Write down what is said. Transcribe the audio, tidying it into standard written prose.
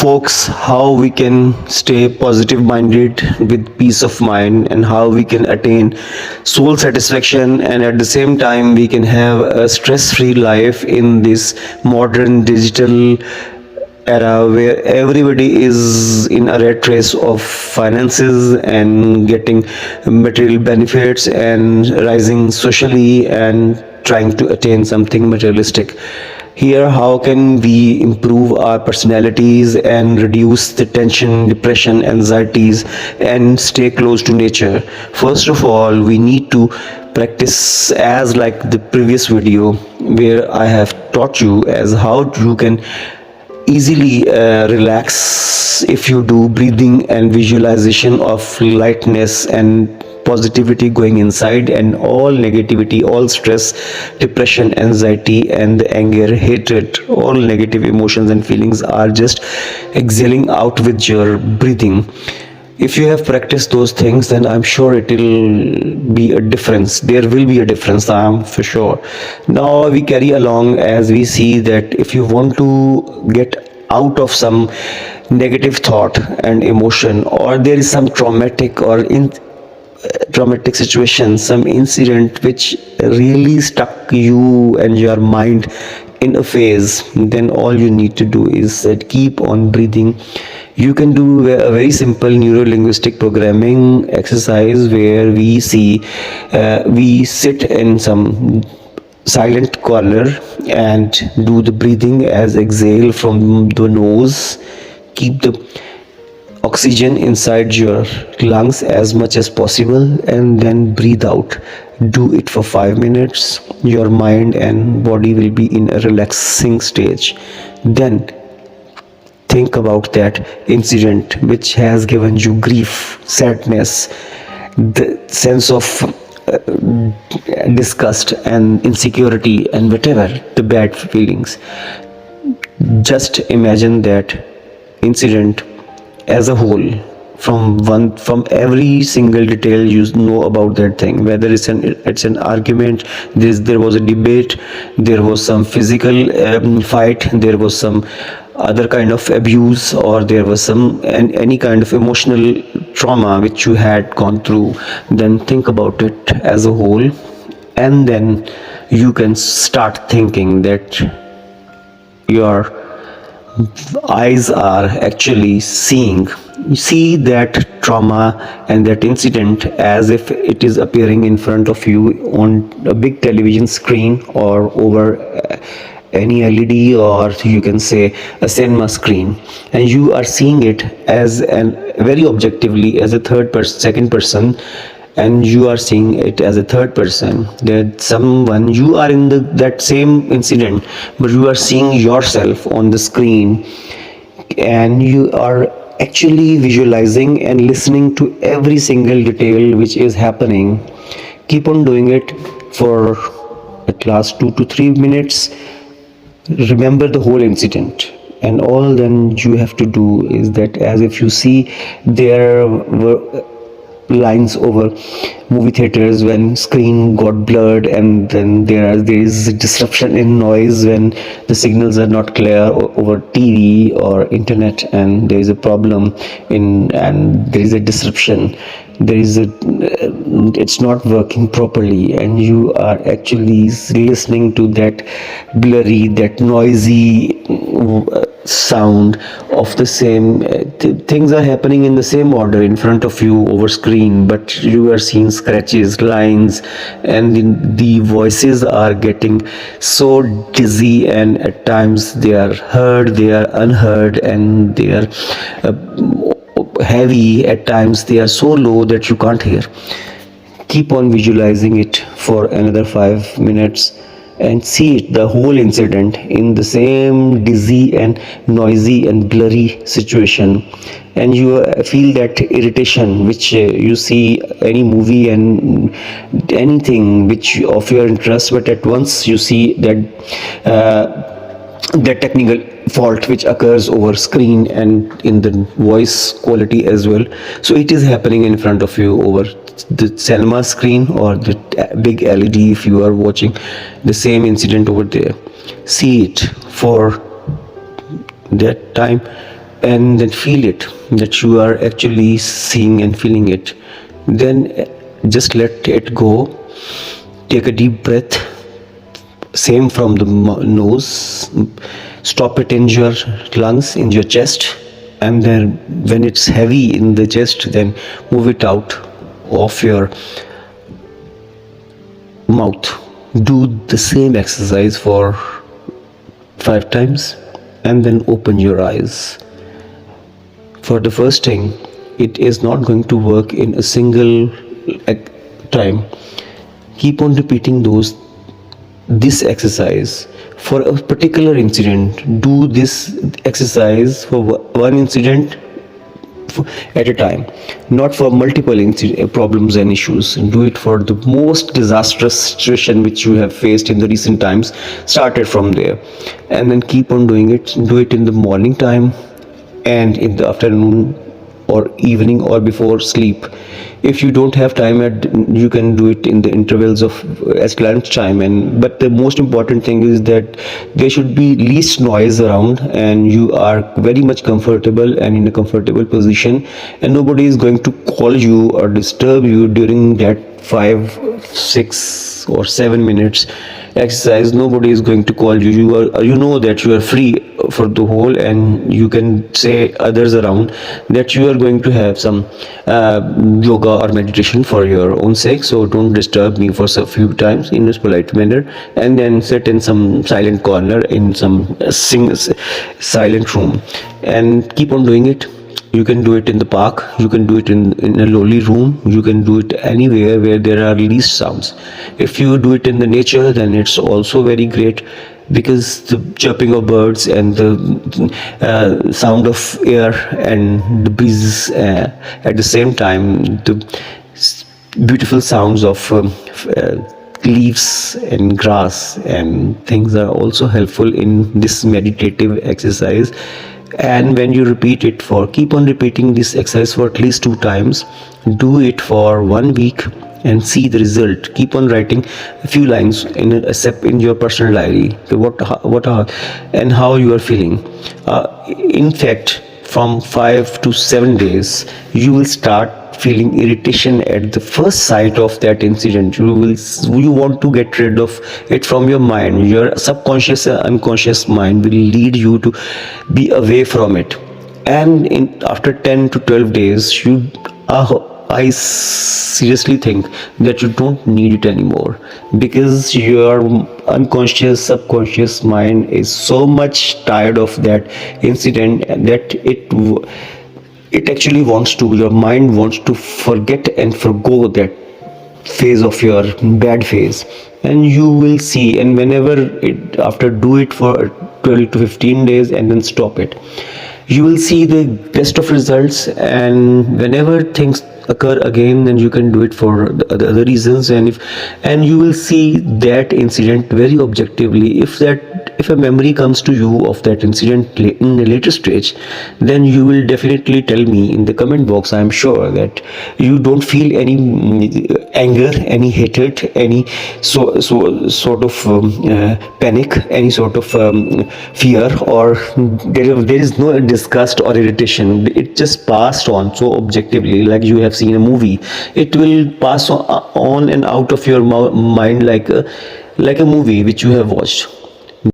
folks, how we can stay positive minded with peace of mind, and how we can attain soul satisfaction, and at the same time we can have a stress free life in this modern digital era where everybody is in a rat race of finances and getting material benefits and rising socially and trying to attain something materialistic. Here, how can we improve our personalities and reduce the tension, depression, anxieties, and stay close to nature? First of all, we need to practice, as like the previous video where I have taught you as how you can easily relax if you do breathing and visualization of lightness and positivity going inside, and all negativity, all stress, depression, anxiety, and anger, hatred, all negative emotions and feelings are just exhaling out with your breathing. If you have practiced those things, then I'm sure it will be a difference. There will be a difference, I am for sure. Now we carry along as we see that if you want to get out of some negative thought and emotion, or there is some traumatic or traumatic situation, some incident which really stuck you and your mind in a phase, then all you need to do is that keep on breathing. You can do a very simple neuro-linguistic programming exercise where we see we sit in some silent corner and do the breathing as exhale from the nose. Keep the oxygen inside your lungs as much as possible and then breathe out. Do it for 5 minutes. Your mind and body will be in a relaxing stage. Then think about that incident which has given you grief, sadness, the sense of disgust and insecurity and whatever the bad feelings. Just imagine that incident as a whole, from every single detail you know about that thing, whether it's an argument, there was a debate, there was some physical fight, there was some other kind of abuse, or there was some any kind of emotional trauma which you had gone through. Then think about it as a whole, and then you can start thinking that your eyes are actually see that trauma and that incident as if it is appearing in front of you on a big television screen, or over any LED, or you can say a cinema screen, and you are seeing it as very objectively as a second person, and you are seeing it as a third person, that someone, you are in that same incident, but you are seeing yourself on the screen, and you are actually visualizing and listening to every single detail which is happening. Keep on doing it for at last 2 to 3 minutes. Remember the whole incident, and all then you have to do is that, as if you see there were lines over movie theaters when screen got blurred, and then there is disruption in noise when the signals are not clear over TV or internet, and there is a problem and there is a disruption, it's not working properly, and you are actually listening to that blurry, that noisy sound of the same things are happening in the same order in front of you over screen, but you are seeing scratches, lines, and the voices are getting so dizzy, and at times they are heard, they are unheard, and they are heavy, at times they are so low that you can't hear. Keep on visualizing it for another 5 minutes and see it, the whole incident, in the same dizzy and noisy and blurry situation, and you feel that irritation which you see any movie and anything which of your interest, but at once you see that that technical fault which occurs over screen and in the voice quality as well. So it is happening in front of you over the cinema screen or the big LED. If you are watching the same incident over there, see it for that time, and then feel it, that you are actually seeing and feeling it. Then just let it go. Take a deep breath, same from the nose. Stop it in your lungs, in your chest, and then when it's heavy in the chest, then move it out of your mouth. Do the same exercise for 5 times, and then open your eyes. For the first thing, it is not going to work in a single time. Keep on repeating this exercise for a particular incident. Do this exercise for one incident at a time, not for multiple problems and issues. Do it for the most disastrous situation which you have faced in the recent times. Started from there, and then keep on doing it. Do it in the morning time and in the afternoon or evening or before sleep. If you don't have time, you can do it in the intervals of at lunch time. And but the most important thing is that there should be least noise around, and you are very much comfortable and in a comfortable position, and nobody is going to call you or disturb you during that 5, 6 or 7 minutes exercise. Nobody is going to call you. You know that you are free for the whole, and you can say others around that you are going to have some yoga or meditation for your own sake, so don't disturb me for a few times in this polite manner, and then sit in some silent corner in some silent room and keep on doing it. You can do it in the park, you can do it in a lowly room, you can do it anywhere where there are least sounds. If you do it in the nature, then it's also very great, because the chirping of birds and the sound of air and the breezes at the same time, the beautiful sounds of leaves and grass and things are also helpful in this meditative exercise. And when you keep on repeating this exercise for at least 2 times. Do it for 1 week and see the result. Keep on writing a few lines in your personal diary, what are and how you are feeling. In fact, from 5 to 7 days, you will start feeling irritation at the first sight of that incident. You want to get rid of it from your mind. Your subconscious and unconscious mind will lead you to be away from it, and after 10 to 12 days, I seriously think that you don't need it anymore, because your unconscious subconscious mind is so much tired of that incident that it actually your mind wants to forget and forgo that phase of your bad phase. And you will see, and after do it for 12 to 15 days and then stop it, you will see the best of results. And whenever things occur again, then you can do it for the other reasons, and you will see that incident very objectively. If a memory comes to you of that incident in a later stage, then you will definitely tell me in the comment box. I am sure that you don't feel any anger, any hatred, any sort of panic, any sort of fear, or there is no disgust or irritation. It just passed on so objectively, like you have seen a movie. It will pass on and out of your mind like a movie which you have watched.